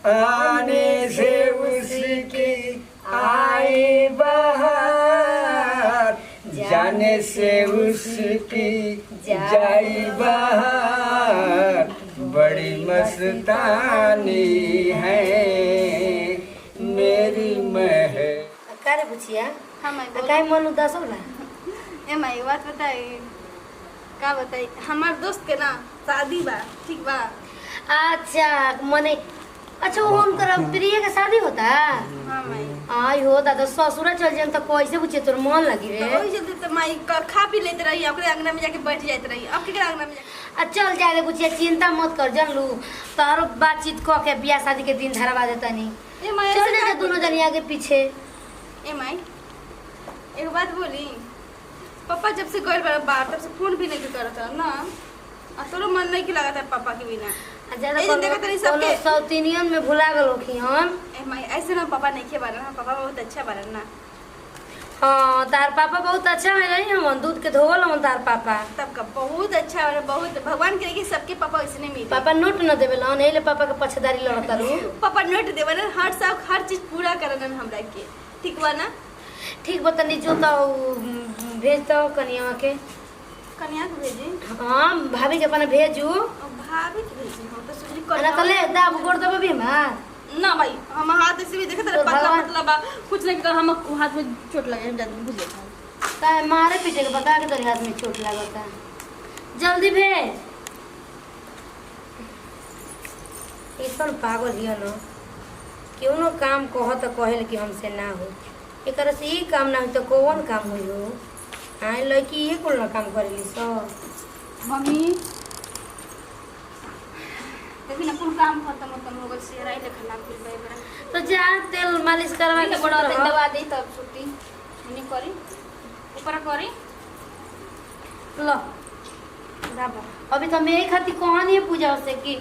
आने से उसकी आई बहार, जाने से उसकी जाई बहार, बड़ी मस्तानी है मेरी मह। का रे बुचिया? हाँ माई बोल। काहे मन उदास होला? ए माई बात बताई, का बताई, हमार दोस्त के ना शादी बा, ठीक बा। अच्छा मने अच्छा वो उनकर प्रिय के शादी होता? हाँ माई। आई हो दादा ससुरा चल जाएम त कैसे बुचिया तोर मन लगी रे? तो वही चलते तो माई खा पी लेते रही, अपने अंगना में जाके बैठ जाते रही। अब केकरा अंगना में जाके चल जाए रे बुचिया, चिंता मत कर जानलू। तारो बातचीत क के बियाह शादी के दिन धरवा देता नहीं। ए माई चल जाए दोनों जनी आगे पीछे। ए माई एक बात बोली, पापा जब से गए बाहर तब से फोन भी नहीं करता ना, और तोरो मन नहीं की लगता है पापा के बिना। ज्यादा ए देखा तनी सबके साउथ में भुला गलो की हम। ए माई ऐसे ना पापा नहीं खे बारन, पापा बहुत अच्छा बारन ना। हाँ तार पापा बहुत अच्छा है रही हम दूध के धोवल हम तार पापा। तब का बहुत अच्छा बारन, बहुत भगवान करे कि सबके पापा ऐसे मिले। पापा नोट न देवेला नहीं ले पापा के पछदारी लड़ता रू। पापा नोट देवन हर सब हर चीज पूरा करन हमरा के, ठीक बा ना? ठीक बतनी जो तो भेज दो कनिया के। कन्या को भेजी? हाँ भाभी के अपना भेजू। भाभी के भेजी हम तो सोचली ना तो ले दाब गोड़ दबा भी मार ना भाई, हम हाथ ऐसे भी देखे तो पतला पतला बा, कुछ नहीं कर हम हाथ में चोट लगे जल्दी बुझ जाता। काहे मारे पीटे के बता के तोरे हाथ में चोट लागता। जल्दी भेज। इसन पागल हिया न क्यों न काम कह तो कहे कि हमसे ना हो, एक से ही काम ना हो तो कौन काम हो हो? हाँ लड़की ये कुल ना काम करेली सब। मम्मी देखी ना कुल काम खत्म खत्म हो गई, सेराई लेखा नाम कुल बे बरा। तो जा तेल मालिश करवा के बड़ा रह। दवा दे तब छुट्टी नहीं करी, ऊपर करी लो दाबा। अभी तो मेरे खातिर कहानी है पूजा से कि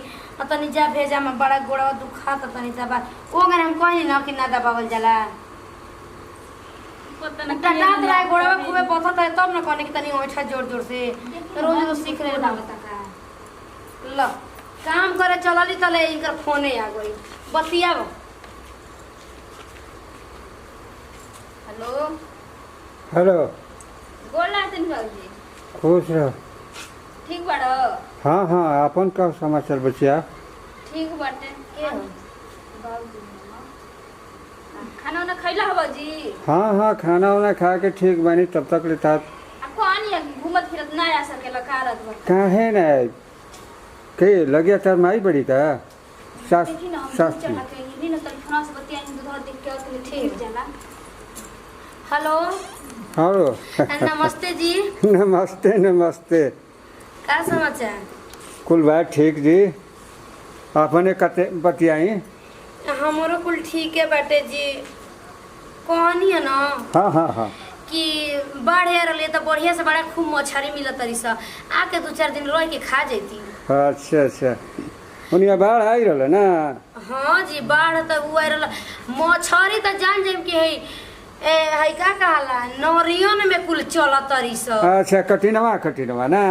तनी जा भेजा में बड़ा गोड़ा दुखा तो तनी दबा। ओ अगर हम कहनी ना कि ना दबावल जाला पता ना टटात रहा गोड़ा खूबे पथत है तब ना कहने कि तनी ओठा जोर जोर से तो रोज रोज सीख रहे ना बता का। लो काम करे चलली तले इनकर फोने आ गई बतियाओ। हेलो हेलो, गोड़ लागतन बाबूजी, खुश रहो। ठीक बाड़ो? हाँ हाँ, अपन का समाचार बचिया? ठीक बाटे। के हो? बाबूजी खाना वाना खैला हो बाबूजी? हाँ हाँ, खाना वाना खा के ठीक बनी तब तक लेता। कौन है घूमत फिरत ना आ सकेला कारत बा? काहे ना के लगे तार माई बड़ी का सास देखी ना हम सास चला के ये ना टेलीफोन से बतिया इन दूध देख के और के ठीक जाला। हेलो हाँ नमस्ते जी। नमस्ते नमस्ते। का समाचार? कुल बात ठीक जी, अपने कते बतियाई? हमारो कुल ठीक है बाटे जी। कहनी है ना हाँ हाँ हाँ कि बाढ़ आ रही तो बढ़िया से बड़ा खूब मछली मिलत तरी सा, आके 2-4 दिन रह के खा जाती। अच्छा अच्छा, उनिया बाढ़ आई रहा ना? हाँ जी बाढ़ तो हुआ रहा। मछली तो जान जाम कि है का कहला नौरियन में कुल चलत तरी सा। अच्छा कठिनवा कठिनवा ना?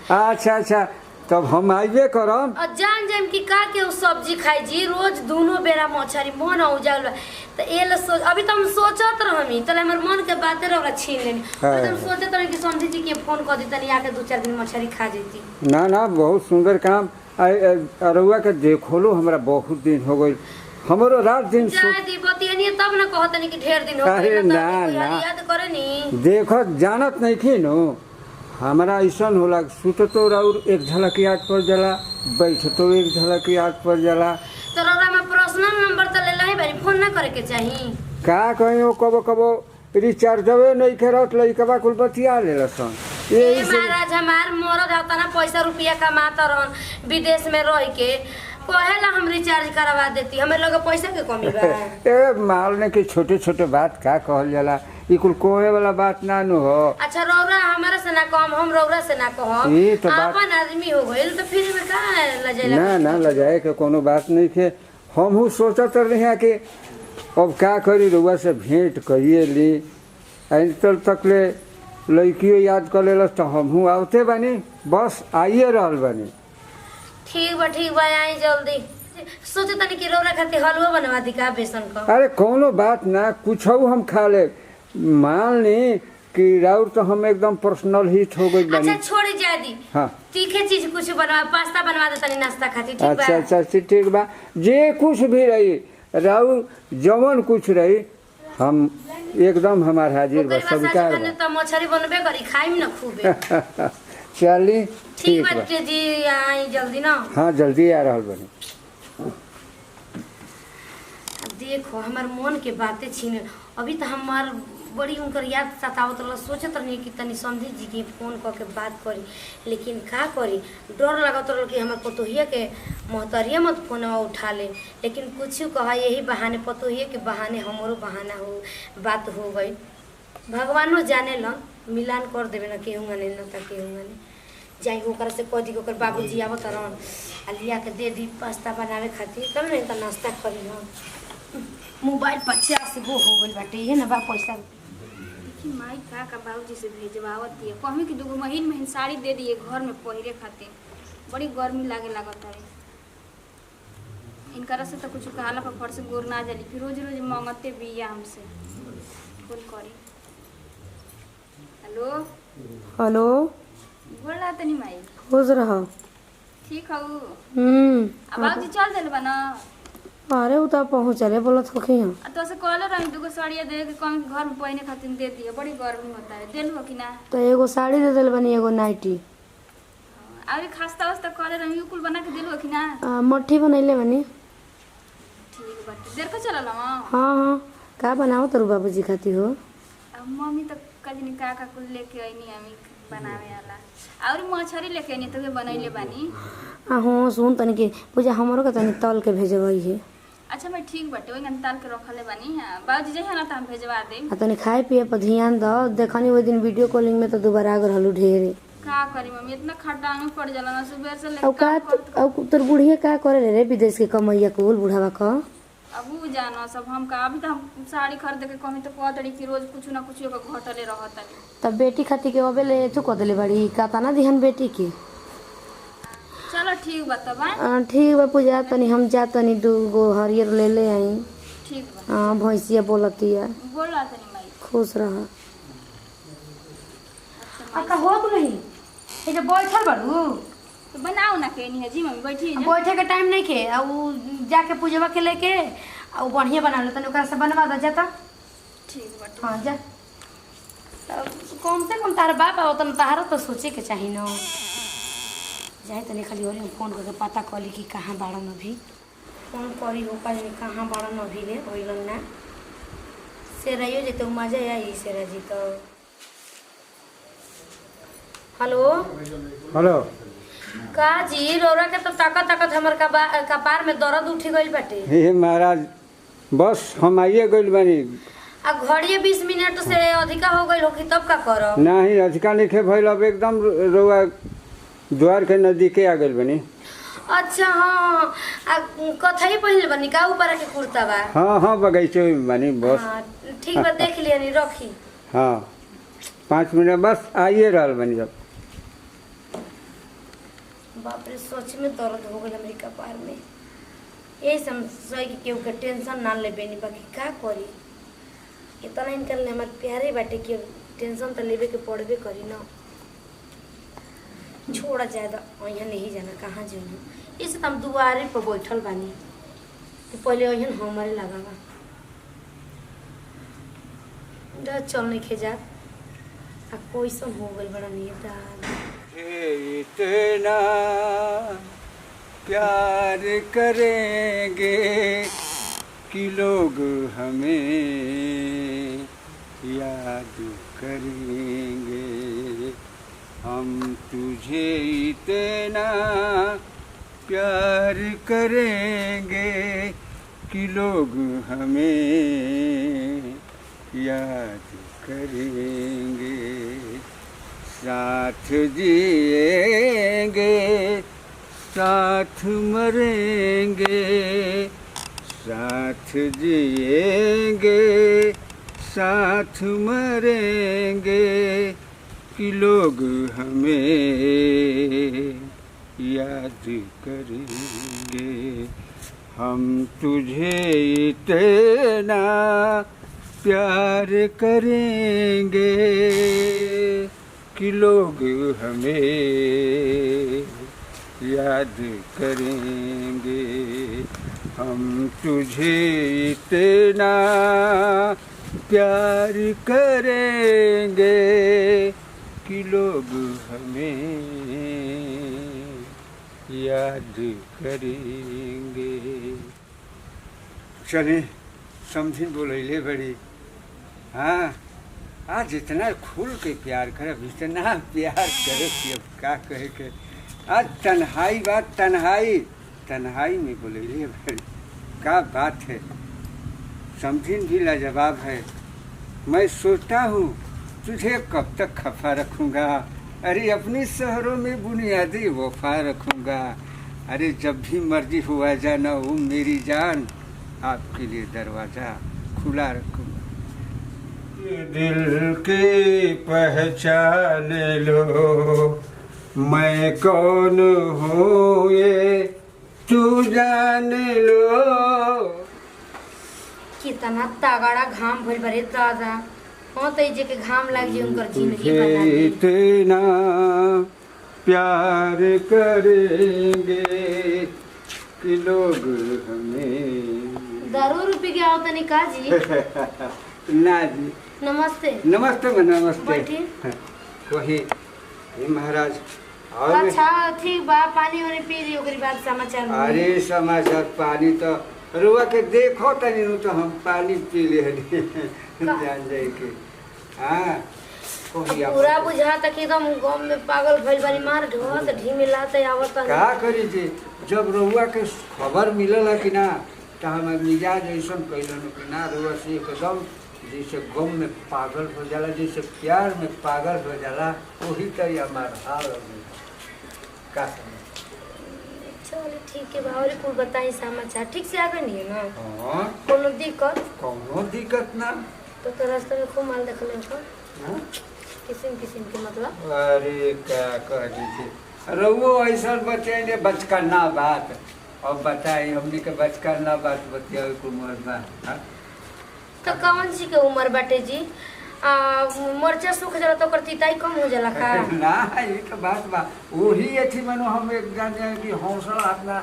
हाँ अच्छा अच्छा, तब हम आइबे करम। और जान जाम कि का के सब्जी खाई जी रोज दोनों बेरा मछली मन उजाल तो एल सोच। अभी तो हम सोचत रहमी तले हमर मन के बातें रहा छीन लेनी। अभी तो हम सोचत रही कि समझी जी के फोन कर दी तनी आके 2-4 दिन मछली खा जेती। ना ना, बहुत सुंदर काम। अरुआ के देखोलो हमरा बहुत दिन हो गई, हमरो रात दिन जाए दी बतियनी तब ना कहतनी कि ढेर दिन हो अरे गइल ना, ना ना। याद करे नी। देखो जानत नहीं थी नो, हमारा ऐसा होला सुततो और एक झलक याद पर जला, बैठतो एक झलक याद पर जला। तो रौरा में पर्सनल नंबर तो ले लही बारी, फोन ना करे के चाही का कहियो कबो कबो रिचार्जवे नहीं करत लइकबा कुल बतिया लेलसन। ए महाराज हमार मरद होता ना पैसा रुपया कमाता रहन विदेश में रह के, कहेला हम रिचार्ज करवा देती, हमें लोग पैसा के कमी बा। ए मालने के छोटे छोटे बात का कहल जाला, ई कुल कोहे वाला बात ना नु हो। अच्छा रौरा हमारा से ना कहम, हम रौरा से ना कहम, ई तो बात अपन आदमी हो गइल तो फिर में का लजेला। ना ना लजाए के कोनो बात नहीं के। हमहू सोचत रहे कि अब का करी, रुआ से भेंट करिए ली, इंटर तक ले लड़कियों याद कर लेलस तो हमहू आवते बानी, बस आइए रहल बानी। ठीक बा आई जल्दी। सोचे तनी कि रौरा खातिर हलवा बनवा दी का बेसन का। अरे कोनो बात ना, कुछ हम खा ले। मान ली कि राउर तो हम एकदम पर्सनल हिट हो गई बानी। अच्छा छोड़ी जाए दी। हाँ तीखे चीज कुछ बनवा, पास्ता बनवा दे तनी नाश्ता खातिर, ठीक बा? अच्छा ठीक बा। जे कुछ भी रही राउर जवन कुछ रही हम एकदम हमार हाजिर बा, स्वीकार बा। तो मछली बनबे करी, खाइम ना खूबे। चली ठीक बाटे जी, आई जल्दी ना। हाँ जल्दी आ रहल बानी। देखो हमार मन के बातें छीन, अभी तो हमार बड़ी उनकर याद सतावत रहा। सोचत रही कि तनी संदीप जी के फोन करके बात करी, लेकिन का करी, डर लगत रहा कि हमार पतोहिया के मोहतरिया मत फोनवा उठा ले। लेकिन कुछ कहा यही बहाने, पतोहिया के बहाने हमरो बहाना हो बात हो गई। भगवानो जाने लन मिलान कर देवे ना, केहूँगा नहीं ना तो केहूँगा नहीं। जाई ओकरा से कह दी कि ओकर बाबूजी आवत रहन आ लिया के दे दी पास्ता बनावे खातिर, तब नहीं तो नाश्ता करी हम। मोबाइल 50 गो हो गई बाटे, ये ना बा पैसा। देखी माई का बाबूजी से भेजवावत दिए, कहमी कि 2 महीन साड़ी दे दिए घर में पहिरे खातिर, बड़ी गर्मी लागत है। इनकरा से तो कुछ कहला पर फट से गोर ना जाली, फिर रोज रोज मांगते बिया हमसे। फोन करी। हेलो बोल रहा तनी माई। खुश रहो। ठीक हूँ। अब बाबूजी चल दिल बना। अरे उ तो पहुँचले बोलत होखी हम। तो से कहले रही 2 साड़िया दे के कम घर में पहने खातिर दे दिए, बड़ी गर्मी होता है, देल हो कि ना? तो एगो साड़ी दे दिल बनी, एगो नाइटी। अरे खास्ता वास्ता कहले रही कुल बना के देल हो कि ना? मट्ठी बनैले बनी। ठीक बाटे, देर का चलल हम। हाँ का बनाओ तोर बाबूजी खाती हो? अब मम्मी तो कजनी का कुल लेके आईनी हमी बनावे वाला, और मछरी लेके आईनी तो बनैले बानी। हाँ सुन तनी के पूजा हमरो के तनी तल के भेजबई है। अच्छा मैं ठीक बाटे, ओइ ताल के रखले बानी। बाबूजी जइहा ना त हम भेजवा देम। तनी खाए पिए पर ध्यान दो। देखनी वो दिन वीडियो कॉलिंग में तो दोबारा आ रहलू ढेरे। का करी मम्मी, इतना खटांग पड़ जाला ना, सुबह से लेके अब का अब तोर बुढ़िया का करे रे विदेश के कमैया कुल बुढ़ावा का? अब उ जानो सब हम का। अभी तो हम साड़ी खरीद के कमी तो कह तड़ी कि रोज कुछ ना कुछ घटले रहत। तब बेटी खाती के अबे ले तू कह देले बड़ी का तना ध्यान बेटी के। चलो ठीक बा तब। ठीक बा पूजा, तनी हम जा तनी 2 गो हरियर ले आई। ठीक बा। हाँ भैंसिया बोलतिया। बोल रहा तनी माई। खुश रह। अक्का हो तू नहीं ये जो बैठल बाड़ू, तो बनाओ ना के नहीं जी मम्मी, बैठी जा। बैठे के टाइम नहीं के, आ उ जाके पूजवा के लेके आ उ बढ़िया बना ले तनी, ओकरा से बनवा द जाता। ठीक बाटे। हाँ जा। तब कम से कम तार बाप आओ तन तारा तो सोचे के चाहिए ना। जाए तनी खाली और फोन करके पता कली कि कहाँ बाड़न अभी। फोन करी हो कहीं कहाँ बाड़न अभी रे होइलन ना। सेराइयो जे तो मजा आई सेरा जी तो। हेलो हेलो का जी, रौरा के तो ताकत हमर कपार में दर्द उठी गइल बाटे। हे महाराज बस हम आइए गइल बानी। आ घड़िए 20 मिनट से अधिका हो गइल हो कि तब का करब? नहीं अधिका नहीं भइल, अब एकदम रउआ द्वार के नजदीके आ गइल बनी। अच्छा हाँ, आ कथई पहिल बनी का ऊपर के कुर्ता बा? हाँ बगीचे में बनी बस। हाँ ठीक बा, देख लिया नहीं रखी। हाँ 5 मिनट बस आइए रहल बनी। जब बाप रे सच में दर्द हो गइल हमरी कपार में। यही समझ कि केहू के टेंशन ना लेबे नहीं, बाकी का करी। इतना इनकर ले हमार प्यारे बाटे कि टेंशन तो लेबे के पड़बे करी ना। छोड़ा जाएगा यहाँ नहीं जाना, कहाँ जाना। इसे तो हम दुआरे पर बैठल बानी कि पहले यहाँ हमारे लगा बा चल नहीं खेजा। आ कोई सन हो गई बड़ा नहीं इतना प्यार करेंगे कि लोग हमें याद करेंगे। हम तुझे इतना प्यार करेंगे कि लोग हमें याद करेंगे। साथ जिएंगे साथ मरेंगे, साथ जिएंगे साथ मरेंगे कि लोग हमें याद करेंगे। हम तुझे इतना प्यार करेंगे कि लोग हमें याद करेंगे। हम तुझे इतना प्यार करेंगे कि लोग हमें याद करेंगे। चले समझी बोलैले बड़ी। हाँ, आज इतना खुल के प्यार करे, इतना प्यार करे कि अब का कहे के। आज तन्हाई बात, तन्हाई में बोलैले बड़ी। क्या बात है, समझीन भी लाजवाब है। मैं सोचता हूँ तुझे कब तक खफा रखूँगा। अरे अपनी शहरों में बुनियादी वफा रखूँगा। अरे जब भी मर्जी हुआ जाना हो मेरी जान, आपके लिए दरवाज़ा खुला रखूँगा। ये दिल की पहचान लो, मैं कौन हूँ ये तू जान लो। कितना तगड़ा घाम भइल बरे दादा। हाँ तो जे के घाम लग जी उनकर जिंदगी बना दी। इतना प्यार करेंगे कि लोग हमें। दारू पी के आओ तनी का जी। ना जी। नमस्ते। नमस्ते नमस्ते। बैठिए। वही महाराज। और अच्छा ठीक बा, पानी वानी पी ली ओकरी बाद समाचार। अरे समाचार पानी तो रुआ के देखो तनी नु तो हम पानी पी ले जान जाए के। हाँ पूरा बुझा तक एकदम गाँव में पागल भइल बानी। मार ढोत ढीमिलाते आवत। का करी जी, जब रुआ के खबर मिलल है कि ना तो हम मिजाज ऐसा कैलन कि ना रुआ से एकदम जैसे गम में पागल हो जाला, जैसे प्यार में पागल हो जाला, वही तरह हमारा हाल का। चलो ठीक है बा। और कुल बताई समाचार ठीक से आ गए नहीं है ना? हाँ, कोनो दिक्कत? कोनो दिक्कत ना। तो रास्ते में खूब माल देखले हो? हाँ? किसिम किसिम के मतलब? अरे क्या कह दीजिए, रहुओ ऐसा बचे बचकाना बात। अब बताई हमने के बचकाना बात बतिया कुमार बा। हाँ? तो कौन सी के उम्र बाटे जी? मरचा सूख जाला तो करती ताई कम हो जाला का? ना ये तो बात बा। वही एथी मनो हम एक जाने कि हौसला अपना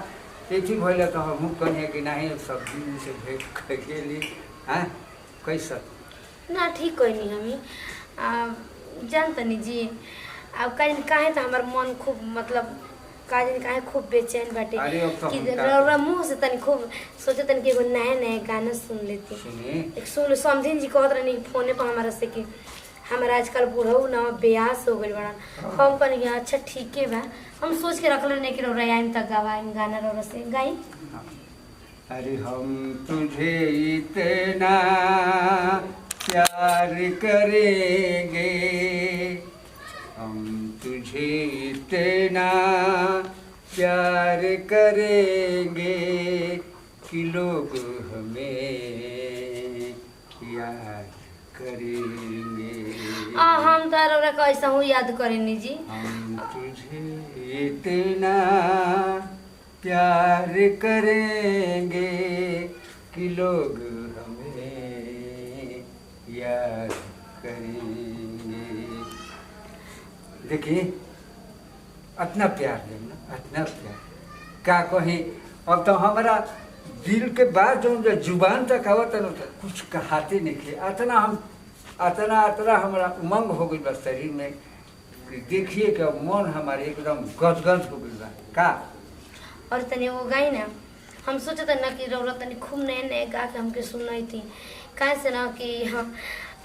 एथी भइले तो हम कहिए कि नहीं सब्जी से भेट खेली। हाँ कैसा ना ठीक कोई नहीं हमी जानतनी जी। अब काहे तो हमार मन खूब मतलब काहे खूब बेचैन बाटे कि रौरा मुंह से तनी खूब सोचे तनी कि एगो नया गाना सुन लेती। एक सुन समझिन जी कहत रहनी फोने पर हमारा से कि हमारा आजकल बूढ़ऊ ना ब्यास हो गइल बड़ा। हम कहनी अच्छा ठीक है बा। हम सोच के रख लेने कि रौरा आइम तक गवाइम गाना रौरा से गाई। अरे हम तुझे इतना प्यार करेंगे, हम तुझे इतना प्यार करेंगे कि लोग हमें याद करेंगे। हम तो रौरा कैसा हूँ याद करेनी जी। हम तुझे इतना प्यार करेंगे कि लोग हमें याद करेंगे। देखिए इतना प्यार देना, इतना प्यार का कहीं। अब तो हमारा दिल के बात जो जुबान तक आवत न कुछ कहाते नहीं थे। अतना हमारा उमंग हो गई बस शरीर में कि देखिए कि मन हमारे एकदम गदगद हो गई बा का। और तनी वो गाई ना हम सोचे थे ना कि रौरा तनी खूब नए गा के हमके सुनाई थी। काहे से ना कि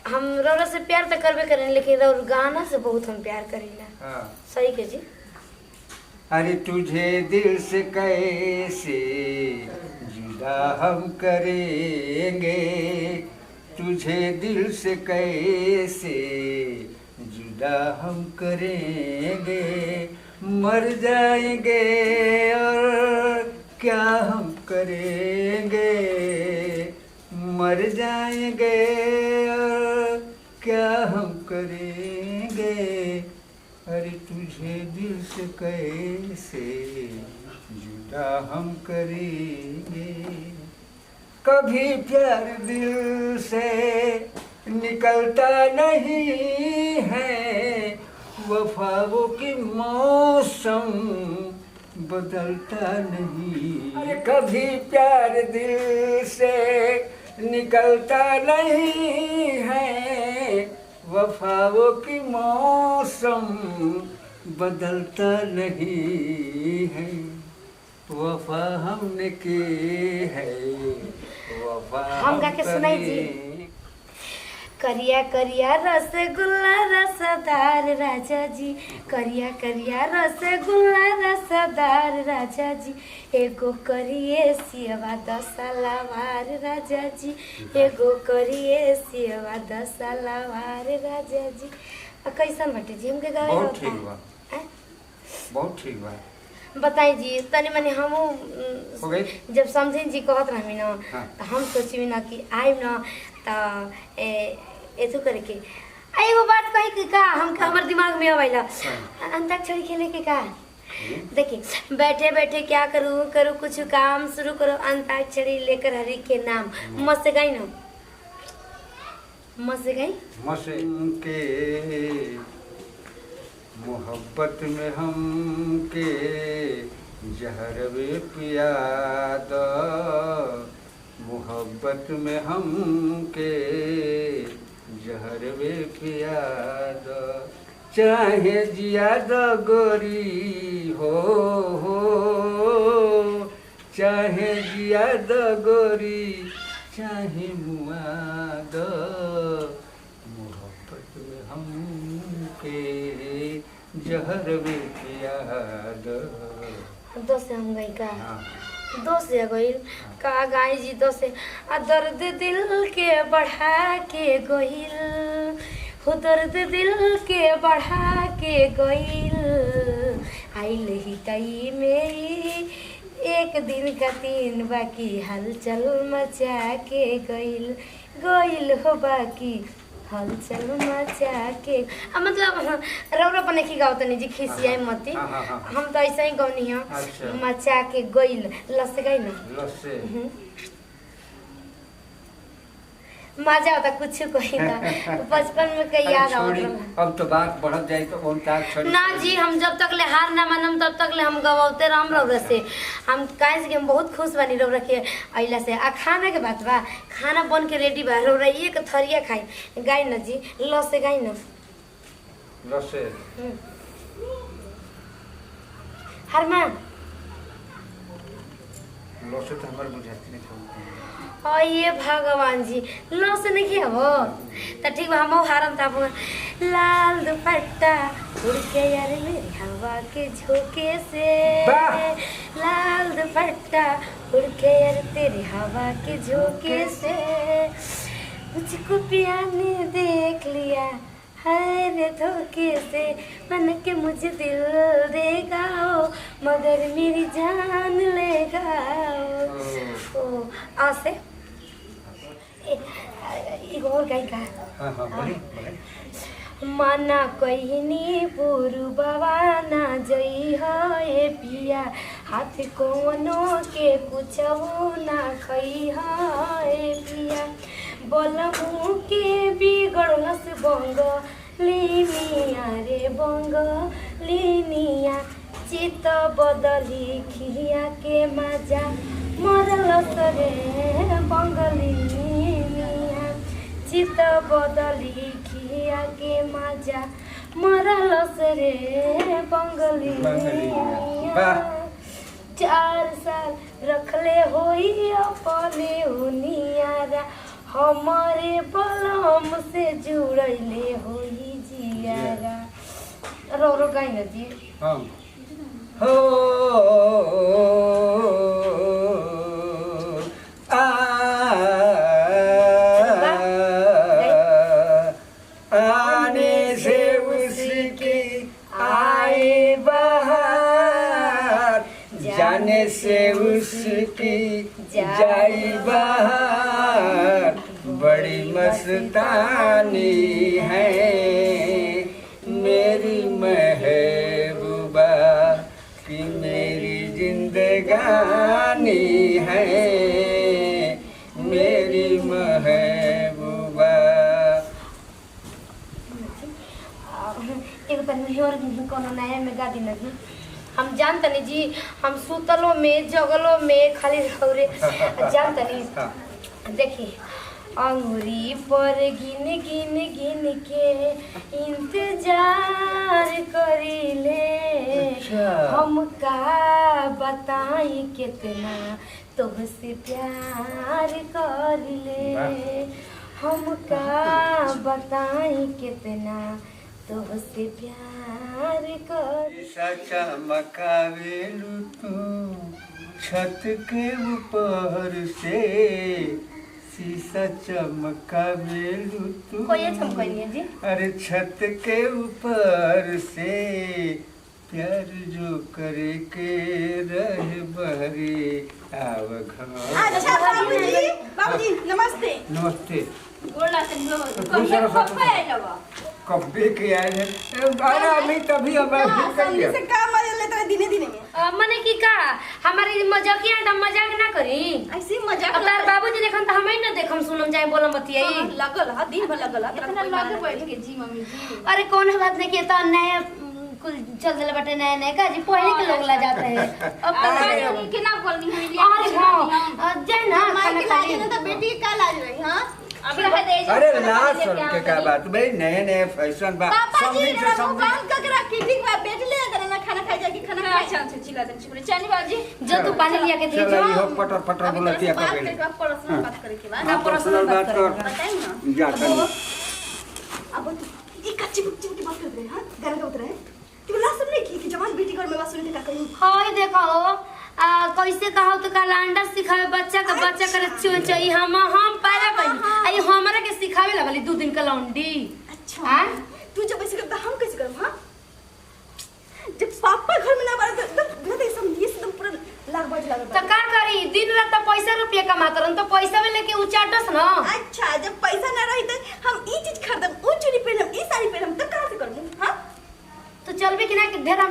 हम रौरा से प्यार तो करबे करें लेकिन रौर गाना से बहुत हम प्यार करीला। हाँ। सही के जी। अरे तुझे दिल से कैसे जुदा हम करेंगे, तुझे दिल से कैसे जुदा हम करेंगे। मर जाएंगे और क्या हम करेंगे, मर जाएंगे और क्या हम करेंगे, अरे तुझे दिल से कैसे जुदा हम करेंगे। कभी प्यार दिल से निकलता नहीं है, वफाओं की मौसम बदलता नहीं। अरे कभी प्यार दिल से निकलता नहीं है, वफाओं की मौसम बदलता नहीं है। वफा हमने की है, वफा हम गा के सुनाई जी। करिया करिया रसगुल्ला रसदार राजा जी, करिया करिया रसगुल्ला रसदार राजा जी, एगो करिए सियवा दसलावार राजा जी, एगो करिए सियवा दसलावार राजा जी। कैसन बाटे जी हमके गावे? बहुत ठीक बा, बहुत ठीक बा। बताई जी तनी मनी हम हो गई? जब समझी जी कहत रही ना, हाँ। तो हम सोची ना कि आइम ना तो ऐसो करे के एगो बात कही कि का हमके हमर दिमाग में आवेला अंताक्षरी खेले के का। देखिए बैठे बैठे क्या करूँ करूँ कुछ काम शुरू करो, अंताक्षरी लेकर हरि के नाम। मस्त से गई ना, मस्त से गई। मस्त के मोहब्बत में हम के जहर वे पिया दो, मोहब्बत में हम के जहर वे पिया दो, चाहे जिया दो गोरी हो, चाहे जिया दो गोरी चाहे मुआ दो, मोहब्बत में हम के जहर वे पिया दो। दोस्त हम गई का हाँ। दोस्त गईल का गाई जी दोस्त दर्द दिल के बढ़ा के गईल हो, दर्द दिल के बढ़ा के गईल, आइल ही तई में एक दिन का 3 बाकी हलचल मचा के गईल, गईल हो बाकी हलचल मचा के। मतलब रौरा पने की गाओ तनी जी खिसियाई मती। हम तो ऐसे ही गौनी है। अच्छा। मचा के गईल लस गई ना लस्से मजा होता कुछ कोई का बचपन में कई याद छोड़ी, आवत अब तो बात बढ़त जाए तो अंताक्षरी ना जी। हम जब तक ले हार ना मानम तब तक ले हम गवाते रहम रौरा से। हम काहे से कि हम बहुत खुश बनी रौरा के अइला से। आ खाना के बात बा, खाना बन के रेडी बा, रौरा एक थरिया खाई गाय ना जी लस से गाय ना लस्से हरमा लस्से तो हमारे बुझाती नहीं था। ये भगवान जी लस नहीं किया वो तो ठीक बा। हम हारम था लाल दुपट्टा उड़ के यार मेरी हवा के झोंके से, लाल दुपट्टा उड़ के यार तेरी हवा के झोंके से, मुझको पिया ने देख लिया है रे धोखे से, मन के मुझे दिल देगा मगर मेरी जान लेगा ओ आसे और गाय का। हाँ हाँ बोली बोली। माना कहनी पुरु बाबा ना जई है पिया, हाथ कोनो के कुछ ना खई है पिया, बोलमु के बिगड़लस बंग लिनिया रे बंग लिनिया, चित बदली खिया के मजा मरलस रे बंगलिनिया, चित बदली खिया के मजा मरलस रे बंगलिनिया। 4 साल रखले होई अपने उनियारा, हमारे बलम से जुड़ले होई जियारा। रो रो गाई ना जी। हाँ हो आने से उसकी आए बाहर, जाने से उसकी जाई बाहर, बड़ी मस्तानी है मेरी महबूबा कि मेरी जिंदगानी है मेरी महबूबा। एक तनी और कोनो नया में गा दी नहीं। हम जानतनी जी हम सुतलो में जगलो में खाली रौरे जानतनी। देखी अंगूरी पर गिन गिन गिन के इंतजार करीले हम का बताई कितना तुमसे प्यार करीले हम का बताई कितना तुमसे प्यार कर। चमकावेलू तू छत के ऊपर से शीशा चमकावेलू तू। कोई चमकाइए जी। अरे छत के ऊपर से प्यार जो करे के रहे बहरे आव घर। अच्छा बाबूजी नमस्ते। नमस्ते। गोला से कब्बे के आए हैं बारा में तभी हम सामने से काम आ लेते हैं दिने दिने में। मने की का हमारी मजाकिया है मजाक ना करी ऐसी मजाक। अब तार बाबूजी देखन त हमें ना देखम सुनम जाए बोलम बतियाई लगल ह दिन भर लगल ह इतना लगे बैठ के जी मम्मी जी। अरे कौन बात नहीं के त नया कुल चल देले बटे नया नया का जी पहले के लोग ला जाते हैं। अब अब के ना बोलनी हम लिया। अरे हां जय ना माई के लाज ना तो बेटी का लाज रही हां। अब रह दे। अरे लाज सुन के का बात भाई नए नए फैशन बा पापा जी से ना बांध का रखी ठीक बा बेट ले कर ना खाना खाई जाके खाना खा। अच्छा अच्छा चिल्ला दे चिल्ला चानी बाजी जो तू पानी लिया के दे चलो जो ये पटर पटर बोलतिया कर बात करके पर्सनल बात करे के बाद ना पर्सनल बात कर बताई ना जा कर। अब ये कच्ची बुच्ची की बात कर रहे हैं हां गाना का उतरा है कि बोला सब नहीं कि जवान बेटी घर में बात सुनते का कहीं। हाय देखो कैसे कहो तो काला अंडा सिखावे बच्चा का बच्चा करे चोई हम पैदा करी आई हमरा के सिखावे लगली 2 दिन का लौंडी। अच्छा तू जब ऐसे करता हम कैसे करब हां जब पापा घर में ना बात तो मैं सब ये एकदम पूरा लाग बाज लगा तो का करी दिन रात तो पैसा रुपया कमात रहन तो पैसा में लेके उचाटस ना। अच्छा जब पैसा ना रही तो हम ई चीज खरीदम ओ चूड़ी पहनम ई साड़ी पहनम तो कहां से करबू हां तो चलबे कि ना कि ढेर हम